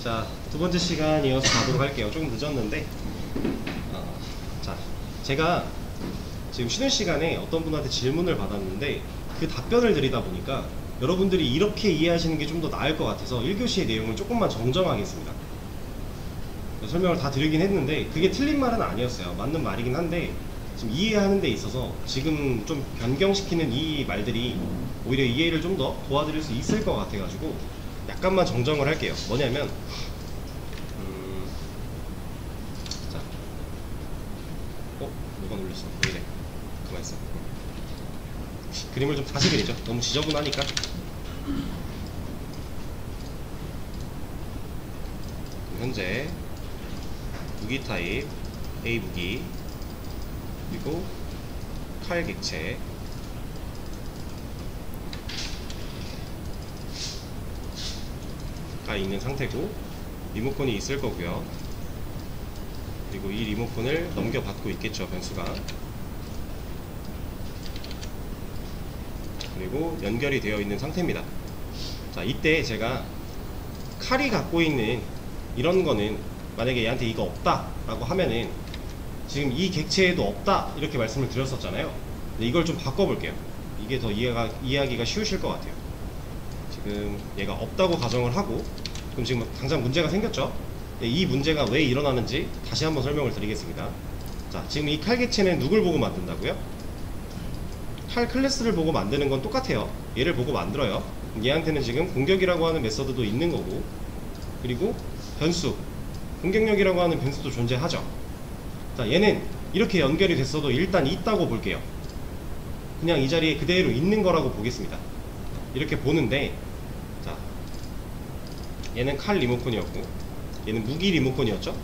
자, 두 번째 시간 이어서 가도록 할게요. 조금 늦었는데 자, 제가 지금 쉬는 시간에 어떤 분한테 질문을 받았는데 그 답변을 드리다 보니까 여러분들이 이렇게 이해하시는 게 좀 더 나을 것 같아서 1교시의 내용을 조금만 정정하겠습니다. 설명을 다 드리긴 했는데 그게 틀린 말은 아니었어요. 맞는 말이긴 한데 지금 이해하는 데 있어서 지금 좀 변경시키는 이 말들이 오히려 이해를 좀 더 도와드릴 수 있을 것 같아가지고 약간만 정정을 할게요. 뭐냐면 자, 누가 놀렸어? 왜 이래? 가만있어. 그림을 좀 다시 그리죠. 너무 지저분하니까. 현재 무기 타입 A 무기 그리고 칼 객체 가 있는 상태고 리모컨이 있을 거고요. 그리고 이 리모컨을 넘겨받고 있겠죠, 변수가. 그리고 연결이 되어 있는 상태입니다. 자, 이때 제가 칼이 갖고 있는 이런 거는 만약에 얘한테 이거 없다 라고 하면은 지금 이 객체에도 없다 이렇게 말씀을 드렸었잖아요. 근데 이걸 좀 바꿔볼게요. 이게 더 이해하기가 쉬우실 것 같아요. 지금 얘가 없다고 가정을 하고 그럼 지금 당장 문제가 생겼죠. 이 문제가 왜 일어나는지 다시 한번 설명을 드리겠습니다. 자, 지금 이 칼 객체는 누굴 보고 만든다고요? 칼 클래스를 보고 만드는 건 똑같아요. 얘를 보고 만들어요. 얘한테는 지금 공격이라고 하는 메서드도 있는 거고 그리고 변수, 공격력이라고 하는 변수도 존재하죠. 자, 얘는 이렇게 연결이 됐어도 일단 있다고 볼게요. 그냥 이 자리에 그대로 있는 거라고 보겠습니다. 이렇게 보는데, 자, 얘는 칼 리모컨이었고 얘는 무기 리모컨이었죠.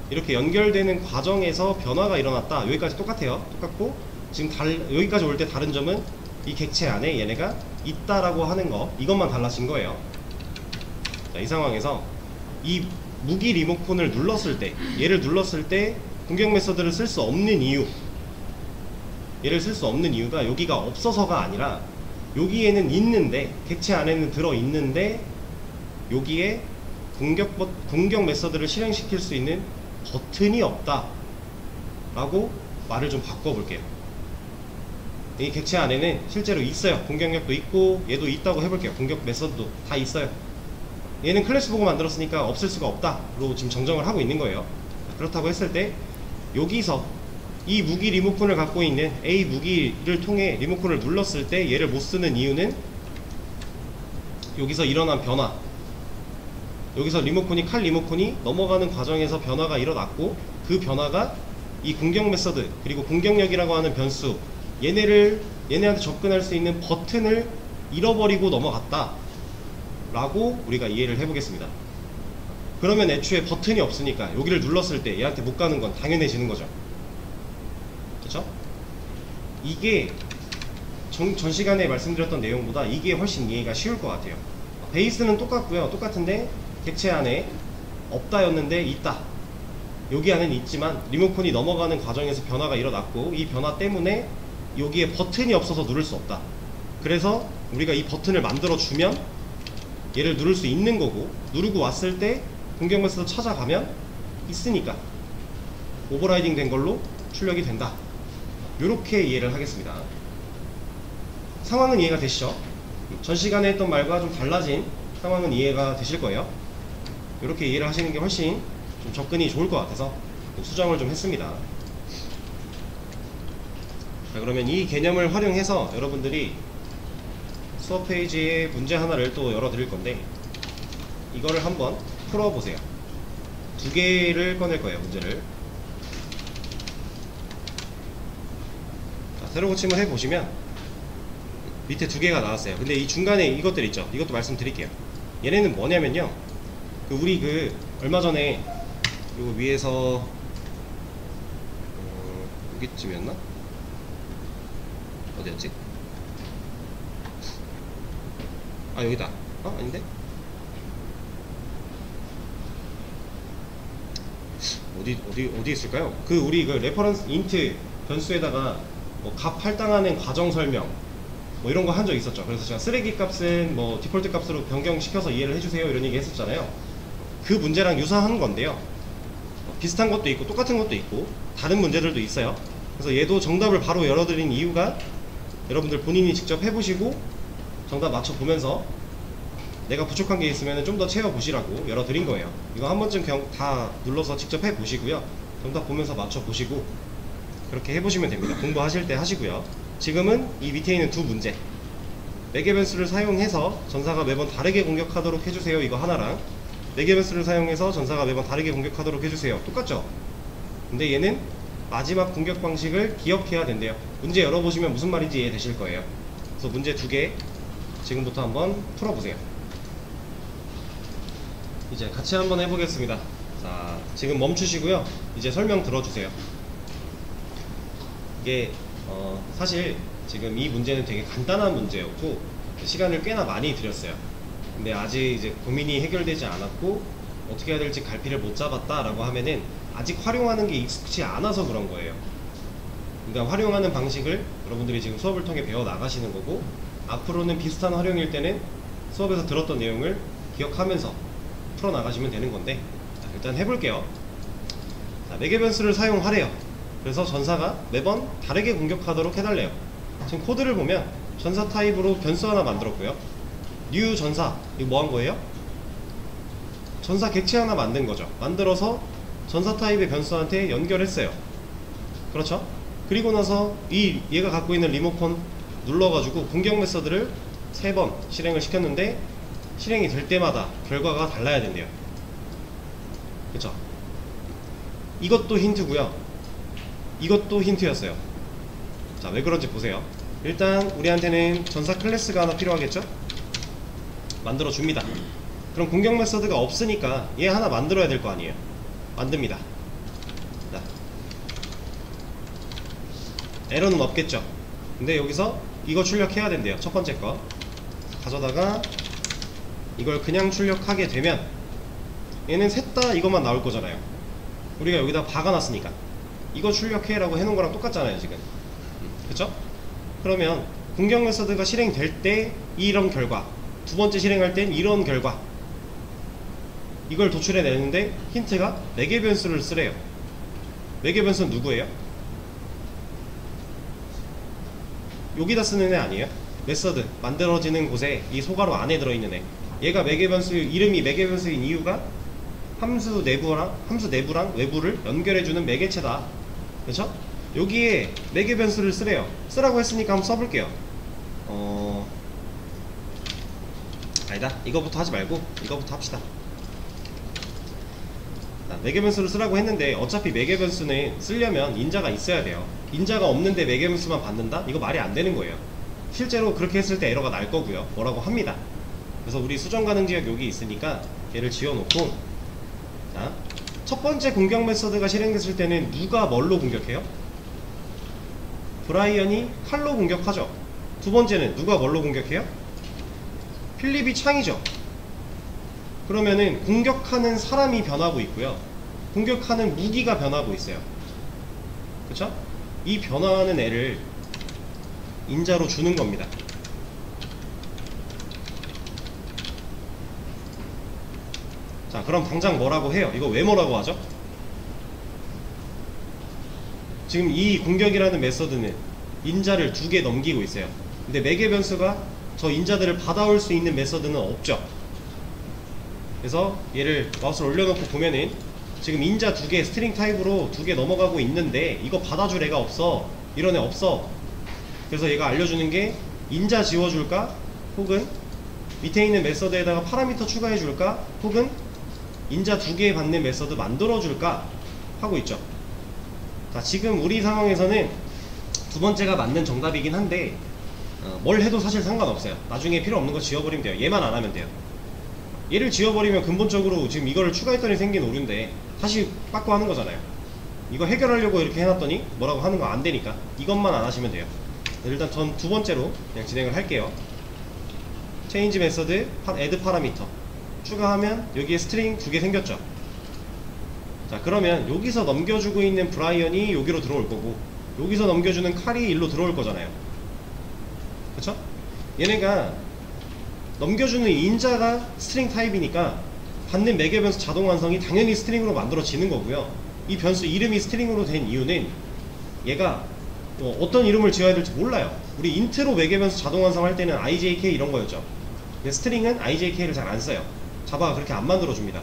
이렇게 연결되는 과정에서 변화가 일어났다. 여기까지 똑같아요. 똑같고 지금 여기까지 올 때 다른 점은 이 객체 안에 얘네가 있다라고 하는 거, 이것만 달라진 거예요. 자, 이 상황에서 이 무기 리모컨을 눌렀을 때, 얘를 눌렀을 때 공격 메서드를 쓸 수 없는 이유, 얘를 쓸 수 없는 이유가 여기가 없어서가 아니라 여기에는 있는데, 객체 안에는 들어있는데 여기에 공격 메서드를 실행시킬 수 있는 버튼이 없다 라고 말을 좀 바꿔볼게요. 이 객체 안에는 실제로 있어요. 공격력도 있고 얘도 있다고 해볼게요. 공격 메서드도 다 있어요. 얘는 클래스 보고 만들었으니까 없을 수가 없다로 지금 정정을 하고 있는 거예요. 그렇다고 했을 때 여기서 이 무기 리모컨을 갖고 있는 A 무기를 통해 리모컨을 눌렀을 때 얘를 못 쓰는 이유는 여기서 일어난 변화, 여기서 칼 리모컨이 넘어가는 과정에서 변화가 일어났고 그 변화가 이 공격 메서드 그리고 공격력이라고 하는 변수, 얘네한테 접근할 수 있는 버튼을 잃어버리고 넘어갔다 라고 우리가 이해를 해보겠습니다. 그러면 애초에 버튼이 없으니까 여기를 눌렀을 때 얘한테 못 가는 건 당연해지는 거죠. 그쵸? 이게 전 시간에 말씀드렸던 내용보다 이게 훨씬 이해가 쉬울 것 같아요. 베이스는 똑같고요. 똑같은데 객체 안에 없다였는데 있다. 여기 안에는 있지만 리모컨이 넘어가는 과정에서 변화가 일어났고 이 변화 때문에 여기에 버튼이 없어서 누를 수 없다. 그래서 우리가 이 버튼을 만들어 주면 얘를 누를 수 있는 거고, 누르고 왔을 때 공격 메서드 찾아가면 있으니까 오버라이딩 된 걸로 출력이 된다. 이렇게 이해를 하겠습니다. 상황은 이해가 되시죠? 전 시간에 했던 말과 좀 달라진 상황은 이해가 되실 거예요. 이렇게 이해를 하시는 게 훨씬 좀 접근이 좋을 것 같아서 수정을 좀 했습니다. 자, 그러면 이 개념을 활용해서 여러분들이 수업 페이지에 문제 하나를 또 열어드릴 건데 이거를 한번 풀어보세요. 두 개를 꺼낼 거예요, 문제를. 자, 새로 고침을 해보시면 밑에 두 개가 나왔어요. 근데 이 중간에 이것들 있죠? 이것도 말씀드릴게요. 얘네는 뭐냐면요, 우리 얼마 전에 요 위에서 여기쯤이었나? 어디였지? 아, 여기다. 아닌데? 어디 있을까요? 우리 레퍼런스 인트 변수에다가 뭐 값 할당하는 과정 설명, 뭐 이런 거 한 적 있었죠. 그래서 제가 쓰레기 값은 뭐 디폴트 값으로 변경시켜서 이해를 해주세요 이런 얘기 했었잖아요. 그 문제랑 유사한 건데요. 비슷한 것도 있고 똑같은 것도 있고 다른 문제들도 있어요. 그래서 얘도 정답을 바로 열어드린 이유가 여러분들 본인이 직접 해보시고 정답 맞춰보면서 내가 부족한 게 있으면 좀 더 채워보시라고 열어드린 거예요. 이거 한 번쯤 다 눌러서 직접 해보시고요. 정답 보면서 맞춰보시고 그렇게 해보시면 됩니다. 공부하실 때 하시고요. 지금은 이 밑에 있는 두 문제, 매개 변수를 사용해서 전사가 매번 다르게 공격하도록 해주세요 이거 하나랑 매개 변수를 사용해서 전사가 매번 다르게 공격하도록 해주세요 똑같죠? 근데 얘는 마지막 공격 방식을 기억해야 된대요. 문제 열어보시면 무슨 말인지 이해되실 거예요. 그래서 문제 두 개 지금부터 한번 풀어보세요. 이제 같이 한번 해보겠습니다. 자, 지금 멈추시고요. 이제 설명 들어주세요. 이게 사실 지금 이 문제는 되게 간단한 문제였고 시간을 꽤나 많이 들였어요. 근데 아직 이제 고민이 해결되지 않았고 어떻게 해야 될지 갈피를 못 잡았다 라고 하면은 아직 활용하는 게 익숙치 않아서 그런 거예요. 그러니까 활용하는 방식을 여러분들이 지금 수업을 통해 배워 나가시는 거고 앞으로는 비슷한 활용일 때는 수업에서 들었던 내용을 기억하면서 풀어 나가시면 되는 건데 자, 일단 해볼게요. 자, 매개 변수를 사용하래요. 그래서 전사가 매번 다르게 공격하도록 해달래요. 지금 코드를 보면 전사 타입으로 변수 하나 만들었고요. new 전사 이거 뭐 한 거예요? 전사 객체 하나 만든 거죠. 만들어서 전사 타입의 변수한테 연결했어요. 그렇죠? 그리고 나서 얘가 갖고 있는 리모컨 눌러가지고 공격 메서드를 3번 실행을 시켰는데 실행이 될 때마다 결과가 달라야 된대요. 그쵸? 이것도 힌트고요. 이것도 힌트였어요. 자, 왜 그런지 보세요. 일단 우리한테는 전사 클래스가 하나 필요하겠죠? 만들어 줍니다. 그럼 공격 메서드가 없으니까 얘 하나 만들어야 될 거 아니에요. 만듭니다. 자, 에러는 없겠죠. 근데 여기서 이거 출력해야 된대요. 첫 번째 거 가져다가 이걸 그냥 출력하게 되면 얘는 셋 다 이것만 나올 거잖아요. 우리가 여기다 박아놨으니까 이거 출력해 라고 해놓은 거랑 똑같잖아요 지금. 그쵸? 그러면 공격 메서드가 실행될 때 이런 결과, 두 번째 실행할 땐 이런 결과, 이걸 도출해 내는데 힌트가 매개 변수를 쓰래요. 매개 변수는 누구예요? 여기다 쓰는 애 아니에요? 메서드 만들어지는 곳에 이 소괄호 안에 들어있는 애. 얘가 매개 변수, 이름이 매개 변수인 이유가 함수 내부랑 외부를 연결해주는 매개체다. 그렇죠? 여기에 매개 변수를 쓰래요. 쓰라고 했으니까 한번 써볼게요. 아니다, 이거부터 하지 말고 이거부터 합시다. 매개 변수를 쓰라고 했는데 어차피 매개 변수는 쓰려면 인자가 있어야 돼요. 인자가 없는데 매개 변수만 받는다? 이거 말이 안 되는 거예요. 실제로 그렇게 했을 때 에러가 날 거고요. 뭐라고 합니다. 그래서 우리 수정 가능 지역 여기 있으니까 얘를 지워놓고, 자, 첫 번째 공격 메서드가 실행됐을 때는 누가 뭘로 공격해요? 브라이언이 칼로 공격하죠. 두 번째는 누가 뭘로 공격해요? 필립이 창이죠. 그러면은 공격하는 사람이 변하고 있고요. 공격하는 무기가 변하고 있어요. 그쵸? 이 변화하는 애를 인자로 주는 겁니다. 자, 그럼 당장 뭐라고 해요? 이거 왜 뭐라고 하죠? 지금 이 공격이라는 메서드는 인자를 2개 넘기고 있어요. 근데 매개 변수가 저 인자들을 받아올 수 있는 메서드는 없죠. 그래서 얘를 마우스를 올려놓고 보면은 지금 인자 2개 스트링 타입으로 2개 넘어가고 있는데 이거 받아줄 애가 없어. 이런 애 없어. 그래서 얘가 알려주는 게 인자 지워줄까? 혹은 밑에 있는 메서드에다가 파라미터 추가해줄까? 혹은 인자 2개 받는 메서드 만들어줄까? 하고 있죠. 자, 지금 우리 상황에서는 두 번째가 맞는 정답이긴 한데 뭘 해도 사실 상관없어요. 나중에 필요 없는 거 지워버리면 돼요. 얘만 안 하면 돼요. 얘를 지워버리면 근본적으로 지금 이거를 추가했더니 생긴 오류인데 다시 빠꾸 하는 거잖아요. 이거 해결하려고 이렇게 해놨더니 뭐라고 하는 거 안 되니까 이것만 안 하시면 돼요. 일단 전 두 번째로 그냥 진행을 할게요. 체인지 메서드 add 파라미터 추가하면 여기에 스트링 2개 생겼죠. 자, 그러면 여기서 넘겨주고 있는 브라이언이 여기로 들어올 거고 여기서 넘겨주는 칼이 일로 들어올 거잖아요. 그쵸? 얘네가 넘겨주는 인자가 스트링 타입이니까 받는 매개 변수 자동 완성이 당연히 스트링으로 만들어지는 거고요. 이 변수 이름이 스트링으로 된 이유는 얘가 어떤 이름을 지어야 될지 몰라요. 우리 인트로 매개 변수 자동 완성할 때는 IJK 이런 거였죠. 근데 스트링은 IJK를 잘 안 써요. 자바가 그렇게 안 만들어줍니다.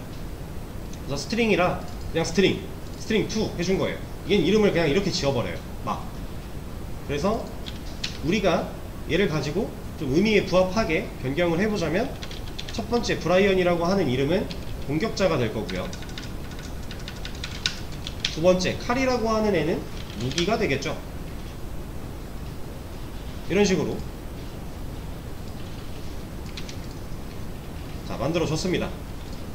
그래서 스트링이라 그냥 스트링2 해준 거예요. 얘는 이름을 그냥 이렇게 지어버려요. 막. 그래서 우리가 얘를 가지고 좀 의미에 부합하게 변경을 해보자면 첫 번째 브라이언이라고 하는 이름은 공격자가 될 거고요. 두 번째 칼이라고 하는 애는 무기가 되겠죠. 이런 식으로 자 만들어줬습니다.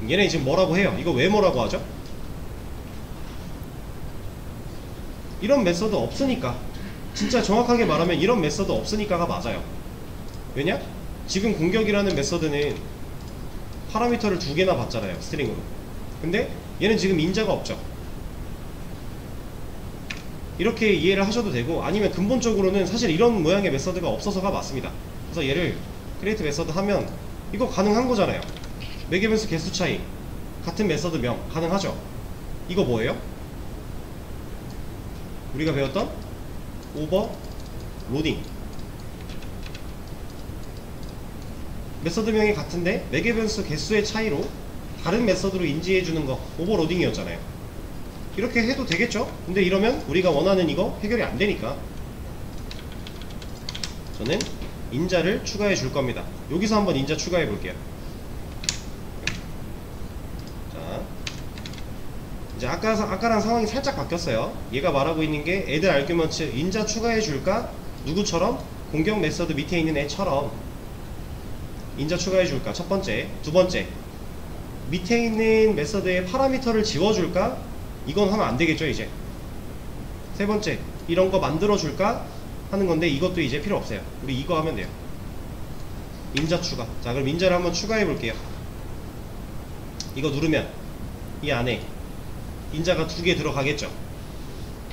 얘네 지금 뭐라고 해요? 이거 왜 뭐라고 하죠? 이런 메서드 없으니까, 진짜 정확하게 말하면 이런 메서드 없으니까가 맞아요. 왜냐? 지금 공격이라는 메서드는 파라미터를 두 개나 받잖아요, 스트링으로. 근데 얘는 지금 인자가 없죠. 이렇게 이해를 하셔도 되고, 아니면 근본적으로는 사실 이런 모양의 메서드가 없어서가 맞습니다. 그래서 얘를 크리에이트 메서드 하면 이거 가능한 거잖아요. 매개 변수 개수 차이, 같은 메서드명 가능하죠. 이거 뭐예요? 우리가 배웠던 오버로딩. 메서드명이 같은데 매개 변수 개수의 차이로 다른 메서드로 인지해주는 거, 오버로딩이었잖아요. 이렇게 해도 되겠죠? 근데 이러면 우리가 원하는 이거 해결이 안 되니까 저는 인자를 추가해 줄 겁니다. 여기서 한번 인자 추가해 볼게요. 자, 이제 아까랑 상황이 살짝 바뀌었어요. 얘가 말하고 있는 게 애들 알규먼트 인자 추가해 줄까? 누구처럼? 공격 메서드 밑에 있는 애처럼 인자 추가해 줄까? 첫 번째. 두 번째, 밑에 있는 메서드의 파라미터를 지워줄까? 이건 하면 안 되겠죠, 이제. 세 번째, 이런 거 만들어 줄까? 하는 건데 이것도 이제 필요 없어요. 우리 이거 하면 돼요. 인자 추가. 자, 그럼 인자를 한번 추가해 볼게요. 이거 누르면 이 안에 인자가 두 개 들어가겠죠.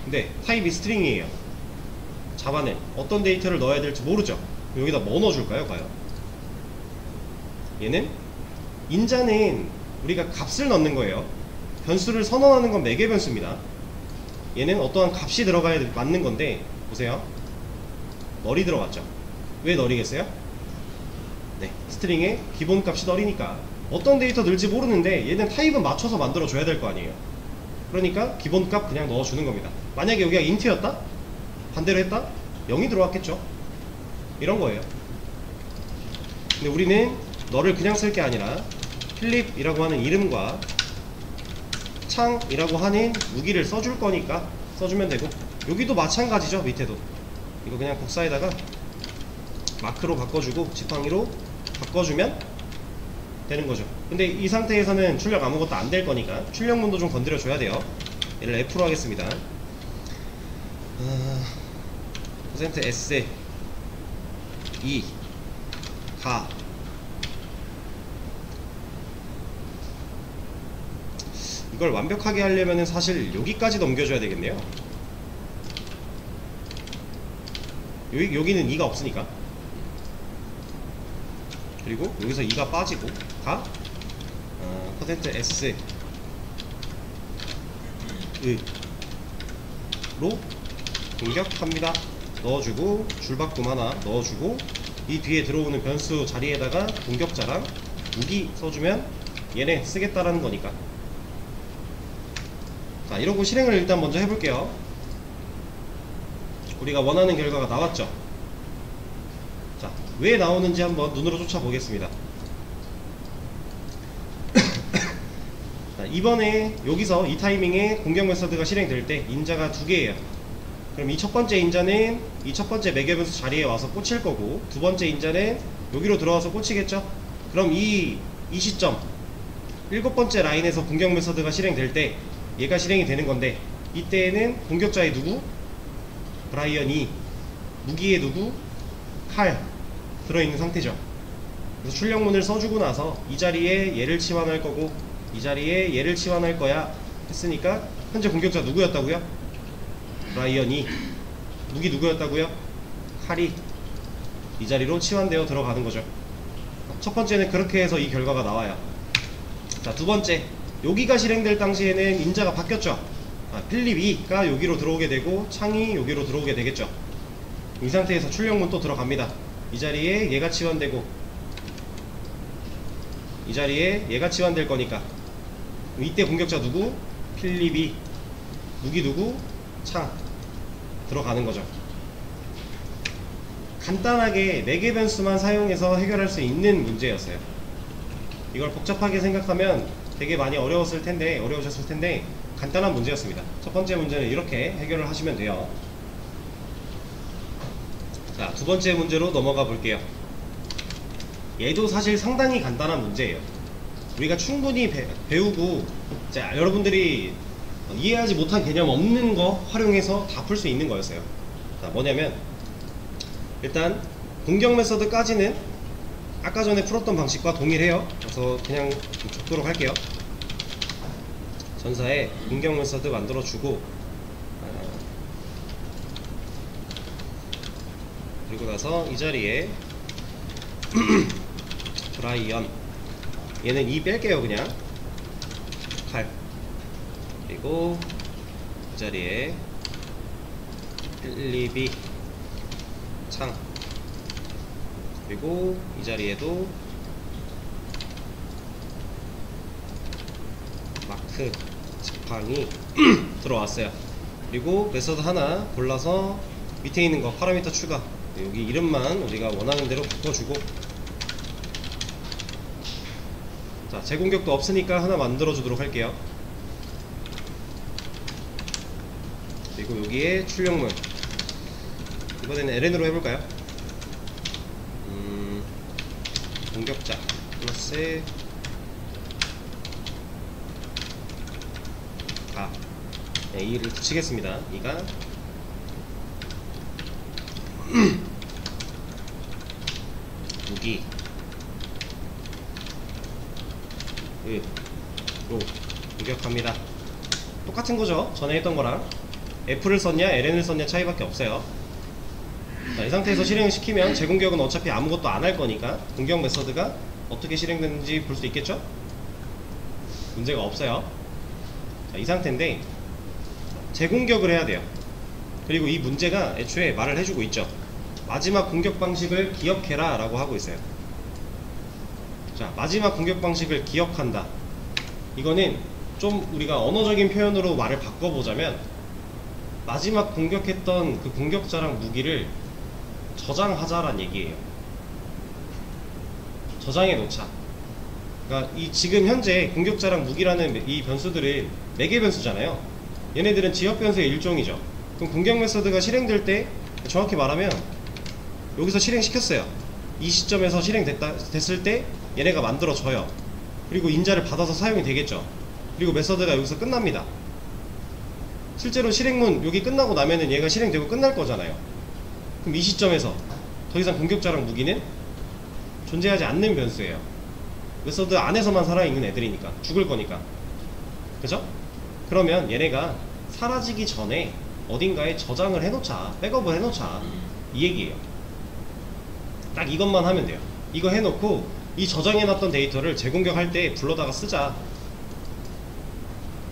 근데 타입이 스트링이에요. 자바는 어떤 데이터를 넣어야 될지 모르죠. 여기다 뭐 넣어줄까요, 과연? 얘는 인자는 우리가 값을 넣는 거예요. 변수를 선언하는 건 매개 변수입니다. 얘는 어떠한 값이 들어가야 맞는 건데, 보세요. 널이 들어갔죠. 왜 널이겠어요? 네, 스트링의 기본 값이 널이니까 어떤 데이터 넣을지 모르는데 얘는 타입은 맞춰서 만들어 줘야 될 거 아니에요. 그러니까 기본 값 그냥 넣어주는 겁니다. 만약에 여기가 인트였다? 반대로 했다? 0이 들어왔겠죠. 이런 거예요. 근데 우리는 너를 그냥 쓸 게 아니라 필립이라고 하는 이름과 창이라고 하는 무기를 써줄 거니까 써주면 되고, 여기도 마찬가지죠. 밑에도 이거 그냥 복사에다가 마크로 바꿔주고 지팡이로 바꿔주면 되는 거죠. 근데 이 상태에서는 출력 아무것도 안 될 거니까 출력문도 좀 건드려 줘야 돼요. 얘를 F로 하겠습니다. %S 2 가 이걸 완벽하게 하려면 사실 여기까지 넘겨줘야 되겠네요. 여기는 2가 없으니까. 그리고 여기서 2가 빠지고 가 %S 로 공격합니다. 넣어주고 줄바꿈 하나 넣어주고 이 뒤에 들어오는 변수 자리에다가 공격자랑 무기 써주면 얘네 쓰겠다라는 거니까. 자, 이러고 실행을 일단 먼저 해볼게요. 우리가 원하는 결과가 나왔죠. 자, 왜 나오는지 한번 눈으로 쫓아보겠습니다. 자, 이번에 여기서 이 타이밍에 공격 메서드가 실행될 때 인자가 두 개예요. 그럼 이 첫 번째 인자는 이 첫 번째 매개 변수 자리에 와서 꽂힐 거고, 두 번째 인자는 여기로 들어와서 꽂히겠죠. 그럼 이 시점 일곱 번째 라인에서 공격 메서드가 실행될 때 얘가 실행이 되는 건데, 이때에는 공격자의 누구? 브라이언이, 무기의 누구? 칼 들어있는 상태죠. 그래서 출력문을 써주고 나서 이 자리에 얘를 치환할 거고 이 자리에 얘를 치환할 거야 했으니까 현재 공격자 누구였다고요? 브라이언이. 무기 누구였다고요? 칼이. 이 자리로 치환되어 들어가는 거죠. 첫 번째는 그렇게 해서 이 결과가 나와요. 자, 두 번째, 여기가 실행될 당시에는 인자가 바뀌었죠. 필립 2가 여기로 들어오게 되고 창이 여기로 들어오게 되겠죠. 이 상태에서 출력문 또 들어갑니다. 이 자리에 얘가 치환되고 이 자리에 얘가 치환될 거니까 이때 공격자 누구? 필립 2. 무기 누구? 창. 들어가는 거죠. 간단하게 4개 변수만 사용해서 해결할 수 있는 문제였어요. 이걸 복잡하게 생각하면 되게 많이 어려우셨을 텐데 간단한 문제였습니다. 첫 번째 문제는 이렇게 해결을 하시면 돼요. 자, 두 번째 문제로 넘어가 볼게요. 얘도 사실 상당히 간단한 문제예요. 우리가 충분히 배우고, 자, 여러분들이 이해하지 못한 개념 없는 거 활용해서 다 풀 수 있는 거였어요. 자, 뭐냐면 일단 공격 메서드까지는 아까 전에 풀었던 방식과 동일해요. 그래서 그냥 적도록 할게요. 전사에 공격 메서드 만들어주고, 그리고 나서 이 자리에 브라이언, 얘는 2 뺄게요. 그냥 8, 그리고 이 자리에 필립이 창, 그리고 이 자리에도 마크 지팡이 들어왔어요. 그리고 메서드 하나 골라서 밑에 있는 거 파라미터 추가, 여기 이름만 우리가 원하는 대로 바꿔주고, 자, 재공격도 없으니까 하나 만들어 주도록 할게요. 그리고 여기에 출력문, 이번에는 LN으로 해볼까요? 공격자 플러스 A를 붙이겠습니다. 이가 무기 로 공격합니다. 똑같은 거죠. 전에 했던 거랑. F를 썼냐 LN을 썼냐 차이밖에 없어요. 자, 이 상태에서 실행을 시키면 재공격은 어차피 아무것도 안 할 거니까 공격 메서드가 어떻게 실행되는지 볼 수 있겠죠? 문제가 없어요. 자, 이 상태인데 재공격을 해야 돼요. 그리고 이 문제가 애초에 말을 해주고 있죠. 마지막 공격 방식을 기억해라 라고 하고 있어요. 자, 마지막 공격 방식을 기억한다. 이거는 좀 우리가 언어적인 표현으로 말을 바꿔보자면 마지막 공격했던 그 공격자랑 무기를 저장하자란 얘기예요. 저장해 놓자. 그러니까 이 지금 현재 공격자랑 무기라는 이 변수들은 매개 변수잖아요. 얘네들은 지역 변수의 일종이죠. 그럼 공격 메서드가 실행될 때 정확히 말하면 여기서 실행시켰어요. 이 시점에서 실행됐을 때 얘네가 만들어져요. 그리고 인자를 받아서 사용이 되겠죠. 그리고 메서드가 여기서 끝납니다. 실제로 실행문 여기 끝나고 나면은 얘가 실행되고 끝날 거잖아요. 그럼 이 시점에서 더 이상 공격자랑 무기는 존재하지 않는 변수예요. 메서드 안에서만 살아있는 애들이니까, 죽을 거니까. 그죠? 그러면 얘네가 사라지기 전에 어딘가에 저장을 해놓자, 백업을 해놓자, 이 얘기예요. 딱 이것만 하면 돼요. 이거 해놓고 이 저장해놨던 데이터를 재공격할 때 불러다가 쓰자,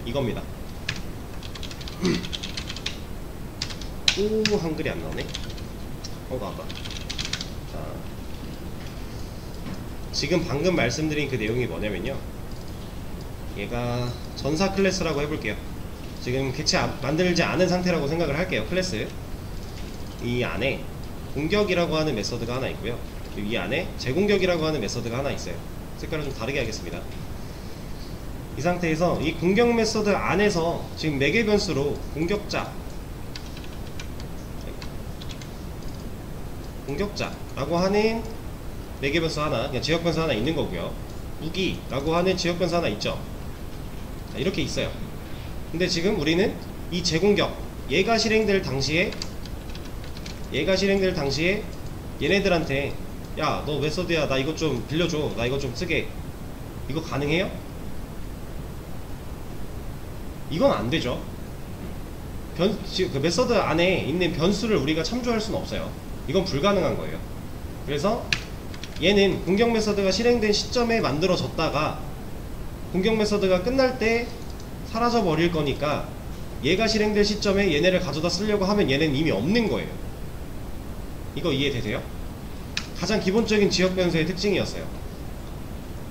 이겁니다. 오, 한글이 안 나오네. 나왔다. 자, 지금 방금 말씀드린 그 내용이 뭐냐면요, 얘가 전사 클래스라고 해볼게요. 지금 객체 만들지 않은 상태라고 생각을 할게요. 클래스 이 안에 공격이라고 하는 메서드가 하나 있고요, 이 안에 재공격이라고 하는 메서드가 하나 있어요. 색깔을 좀 다르게 하겠습니다. 이 상태에서 이 공격 메서드 안에서 지금 매개 변수로 공격자라고 하는 매개 변수 하나, 그냥 지역 변수 하나 있는 거고요. 무기라고 하는 지역 변수 하나 있죠. 자, 이렇게 있어요. 근데 지금 우리는 이 재공격, 얘가 실행될 당시에 얘네들한테 야, 너 메서드야, 나 이것 좀 빌려줘, 나 이것 좀 쓰게, 이거 가능해요? 이건 안 되죠. 그 메서드 안에 있는 변수를 우리가 참조할 수는 없어요. 이건 불가능한 거예요. 그래서 얘는 공격 메서드가 실행된 시점에 만들어졌다가 공격 메서드가 끝날 때 사라져 버릴 거니까 얘가 실행될 시점에 얘네를 가져다 쓰려고 하면 얘는 이미 없는 거예요. 이거 이해되세요? 가장 기본적인 지역 변수의 특징이었어요.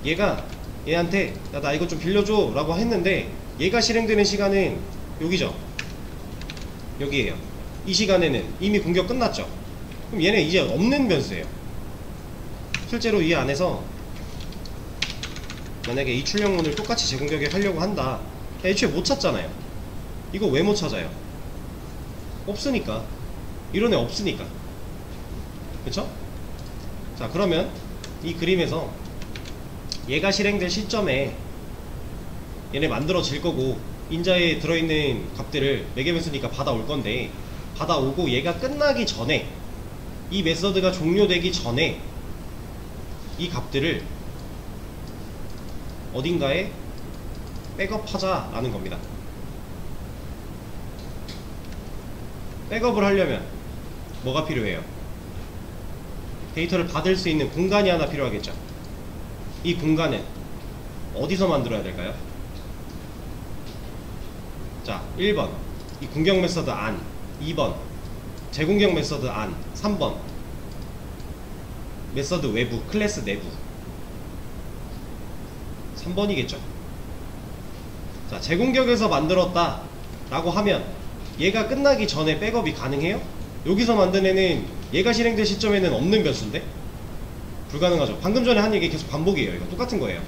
얘가 얘한테 나 이거 좀 빌려줘 라고 했는데 얘가 실행되는 시간은 여기죠. 여기에요. 이 시간에는 이미 공격 끝났죠. 그럼 얘는 이제 없는 변수예요. 실제로 이 안에서 만약에 이 출력문을 똑같이 재공격에 하려고 한다. 애초에 못 찾잖아요. 이거 왜 못 찾아요? 없으니까. 이런 애 없으니까. 그쵸? 자, 그러면 이 그림에서 얘가 실행될 시점에 얘네 만들어질 거고 인자에 들어있는 값들을 매개 변수니까 받아올 건데 받아오고 얘가 끝나기 전에 이 메서드가 종료되기 전에 이 값들을 어딘가에 백업하자 라는 겁니다. 백업을 하려면 뭐가 필요해요? 데이터를 받을 수 있는 공간이 하나 필요하겠죠. 이 공간은 어디서 만들어야 될까요? 자, 1번 이 공격 메서드 안, 2번 재공격 메서드 안, 3번 메서드 외부, 클래스 내부. 3번이겠죠. 자, 재공격에서 만들었다 라고 하면 얘가 끝나기 전에 백업이 가능해요? 여기서 만든 애는 얘가 실행될 시점에는 없는 변수인데 불가능하죠. 방금 전에 한 얘기 계속 반복이에요. 이거 똑같은 거예요.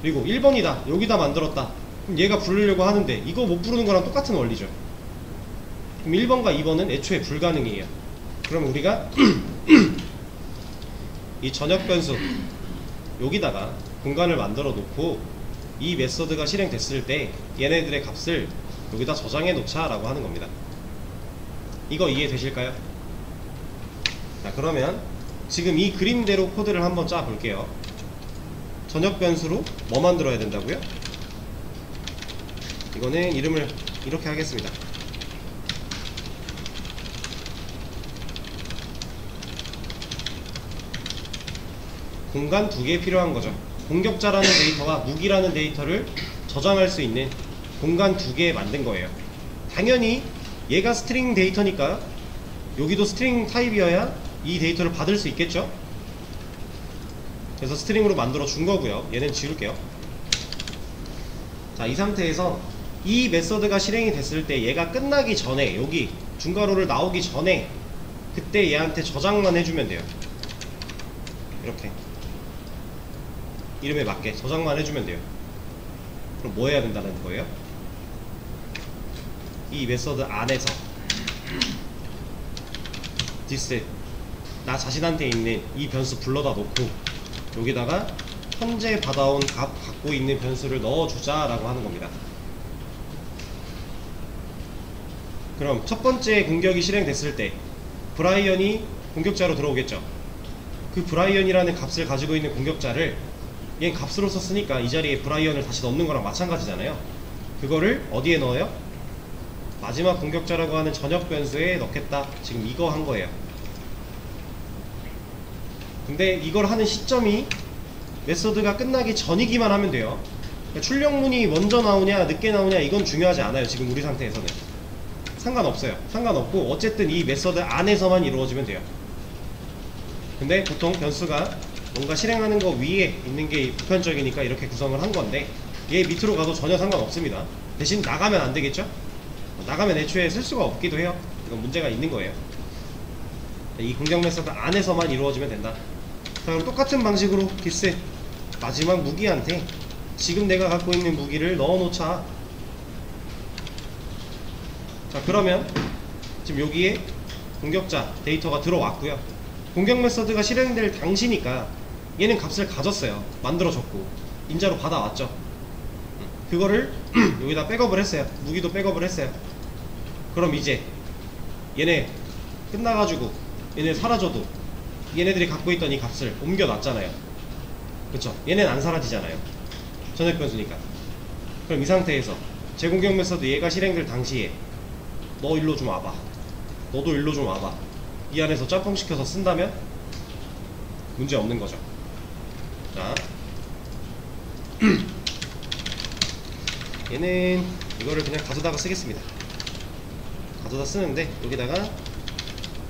그리고 1번이다 여기다 만들었다 그럼 얘가 부르려고 하는데 이거 못 부르는 거랑 똑같은 원리죠. 그럼 1번과 2번은 애초에 불가능이에요. 그럼 우리가 이 전역 변수 여기다가 공간을 만들어 놓고 이 메서드가 실행됐을 때 얘네들의 값을 여기다 저장해 놓자 라고 하는 겁니다. 이거 이해되실까요? 자, 그러면 지금 이 그림대로 코드를 한번 짜 볼게요. 전역 변수로 뭐 만들어야 된다고요? 이거는 이름을 이렇게 하겠습니다. 공간 2개 필요한 거죠. 공격자라는 데이터와 무기라는 데이터를 저장할 수 있는 공간 2개 만든 거예요. 당연히 얘가 스트링 데이터니까 여기도 스트링 타입이어야 이 데이터를 받을 수 있겠죠. 그래서 스트링으로 만들어 준 거고요. 얘는 지울게요. 자, 이 상태에서 이 메서드가 실행이 됐을 때 얘가 끝나기 전에 여기 중괄호를 나오기 전에 그때 얘한테 저장만 해주면 돼요. 이렇게 이름에 맞게 저장만 해주면 돼요. 그럼 뭐 해야 된다는 거예요? 이 메서드 안에서 this 나 자신한테 있는 이 변수 불러다 놓고 여기다가 현재 받아온 값 갖고 있는 변수를 넣어주자 라고 하는 겁니다. 그럼 첫 번째 공격이 실행됐을 때 브라이언이 공격자로 들어오겠죠. 그 브라이언이라는 값을 가지고 있는 공격자를 얘는 값으로 썼으니까 이 자리에 브라이언을 다시 넣는 거랑 마찬가지잖아요. 그거를 어디에 넣어요? 마지막 공격자라고 하는 전역 변수에 넣겠다. 지금 이거 한 거예요. 근데 이걸 하는 시점이 메서드가 끝나기 전이기만 하면 돼요. 그러니까 출력문이 먼저 나오냐 늦게 나오냐 이건 중요하지 않아요. 지금 우리 상태에서는 상관없어요. 상관없고 어쨌든 이 메서드 안에서만 이루어지면 돼요. 근데 보통 변수가 뭔가 실행하는 거 위에 있는 게 보편적이니까 이렇게 구성을 한 건데 얘 밑으로 가도 전혀 상관없습니다. 대신 나가면 안 되겠죠? 나가면 애초에 쓸 수가 없기도 해요. 이건 문제가 있는 거예요. 이 공격 메서드 안에서만 이루어지면 된다. 자, 그럼 똑같은 방식으로 디스 마지막 무기한테 지금 내가 갖고 있는 무기를 넣어놓자. 자, 그러면 지금 여기에 공격자 데이터가 들어왔고요. 공격 메서드가 실행될 당시니까 얘는 값을 가졌어요. 만들어줬고 인자로 받아왔죠. 그거를 여기다 백업을 했어요. 무기도 백업을 했어요. 그럼 이제 얘네 끝나가지고 얘네 사라져도 얘네들이 갖고 있던 이 값을 옮겨놨잖아요. 그쵸? 얘네는 안 사라지잖아요. 전역 변수니까. 그럼 이 상태에서 재공격 메서드 얘가 실행될 당시에 너 일로 좀 와봐, 너도 일로 좀 와봐, 이 안에서 짬뽕시켜서 쓴다면 문제 없는 거죠. 자, 얘는 이거를 그냥 가져다가 쓰겠습니다. 가져다 쓰는데 여기다가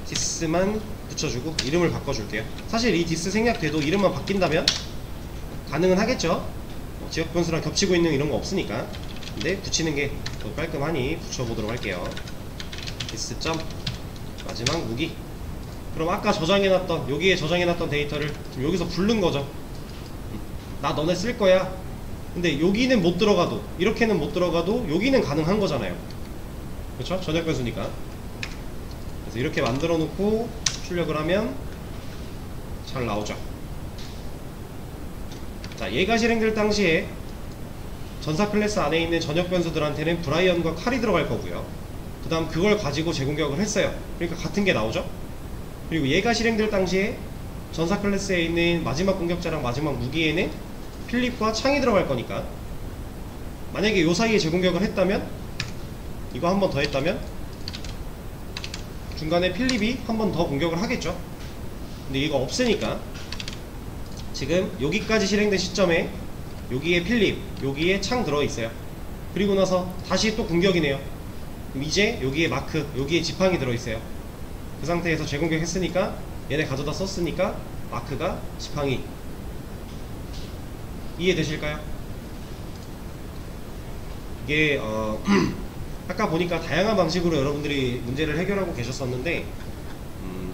디스만 붙여주고 이름을 바꿔줄게요. 사실 이 디스 생략돼도 이름만 바뀐다면 가능은 하겠죠. 지역 변수랑 겹치고 있는 이런 거 없으니까. 근데 붙이는 게 더 깔끔하니 붙여보도록 할게요. 디스 점 마지막 무기. 그럼 아까 저장해놨던, 여기에 저장해놨던 데이터를 지금 여기서 부른 거죠. 나 너네 쓸 거야. 근데 여기는 못 들어가도, 이렇게는 못 들어가도 여기는 가능한 거잖아요. 그렇죠? 전역 변수니까. 그래서 이렇게 만들어 놓고 출력을 하면 잘 나오죠. 자, 얘가 실행될 당시에 전사 클래스 안에 있는 전역 변수들한테는 브라이언과 칼이 들어갈 거고요. 그 다음 그걸 가지고 재공격을 했어요. 그러니까 같은 게 나오죠. 그리고 얘가 실행될 당시에 전사 클래스에 있는 마지막 공격자랑 마지막 무기에는 필립과 창이 들어갈 거니까, 만약에 요 사이에 재공격을 했다면, 이거 한 번 더 했다면 중간에 필립이 한 번 더 공격을 하겠죠. 근데 이거 없으니까 지금 여기까지 실행된 시점에 여기에 필립, 여기에 창 들어있어요. 그리고 나서 다시 또 공격이네요. 그럼 이제 여기에 마크, 여기에 지팡이 들어있어요. 그 상태에서 재공격 했으니까, 얘네 가져다 썼으니까 마크가 지팡이. 이해되실까요? 이게 아까 보니까 다양한 방식으로 여러분들이 문제를 해결하고 계셨었는데,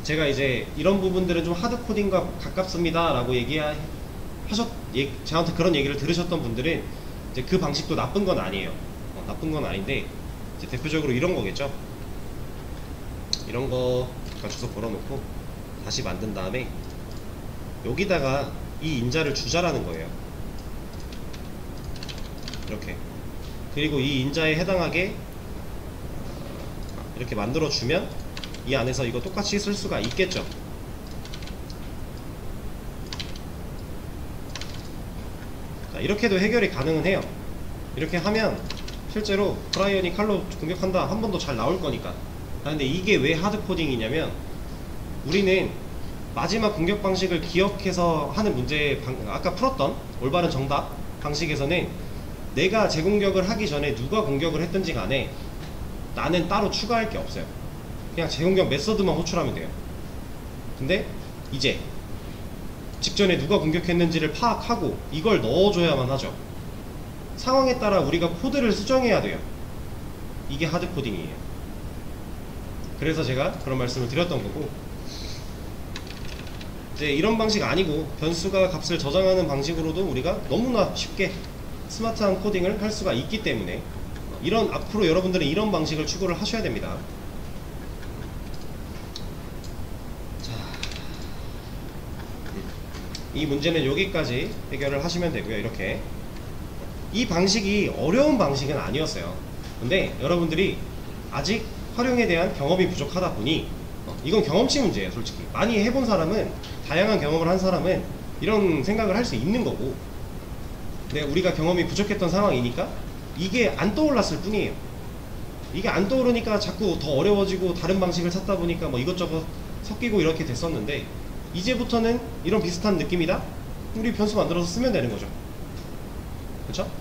제가 이제 이런 부분들은 좀 하드코딩과 가깝습니다 라고 저한테 그런 얘기를 들으셨던 분들은 이제 그 방식도 나쁜 건 아니에요. 나쁜 건 아닌데, 이제 대표적으로 이런 거겠죠. 이런 거 잠깐 주소 걸어놓고 다시 만든 다음에 여기다가 이 인자를 주자라는 거예요. 이렇게. 그리고 이 인자에 해당하게 이렇게 만들어주면 이 안에서 이거 똑같이 쓸 수가 있겠죠. 자, 이렇게도 해결이 가능은 해요. 이렇게 하면 실제로 브라이언이 칼로 공격한다 한 번 더 잘 나올 거니까. 근데 이게 왜 하드코딩이냐면, 우리는 마지막 공격 방식을 기억해서 하는 문제, 아까 풀었던 올바른 정답 방식에서는 내가 재공격을 하기 전에 누가 공격을 했든지 간에 나는 따로 추가할 게 없어요. 그냥 재공격 메서드만 호출하면 돼요. 근데 이제 직전에 누가 공격했는지를 파악하고 이걸 넣어줘야만 하죠. 상황에 따라 우리가 코드를 수정해야 돼요. 이게 하드코딩이에요. 그래서 제가 그런 말씀을 드렸던 거고, 이제 이런 방식 아니고 변수가 값을 저장하는 방식으로도 우리가 너무나 쉽게 스마트한 코딩을 할 수가 있기 때문에, 앞으로 여러분들은 이런 방식을 추구를 하셔야 됩니다. 자, 이 문제는 여기까지 해결을 하시면 되고요. 이렇게 이 방식이 어려운 방식은 아니었어요. 근데 여러분들이 아직 활용에 대한 경험이 부족하다 보니, 이건 경험치 문제예요. 솔직히 많이 해본 사람은, 다양한 경험을 한 사람은 이런 생각을 할 수 있는 거고, 근데 우리가 경험이 부족했던 상황이니까 이게 안 떠올랐을 뿐이에요. 이게 안 떠오르니까 자꾸 더 어려워지고 다른 방식을 찾다 보니까 뭐 이것저것 섞이고 이렇게 됐었는데, 이제부터는 이런 비슷한 느낌이다? 우리 변수 만들어서 쓰면 되는 거죠. 그쵸?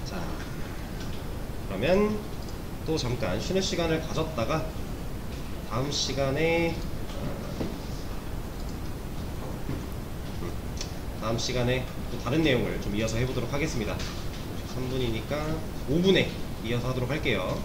자, 그러면 또 잠깐 쉬는 시간을 가졌다가 다음 시간에 또 다른 내용을 좀 이어서 해보도록 하겠습니다. 3분이니까 5분에 이어서 하도록 할게요.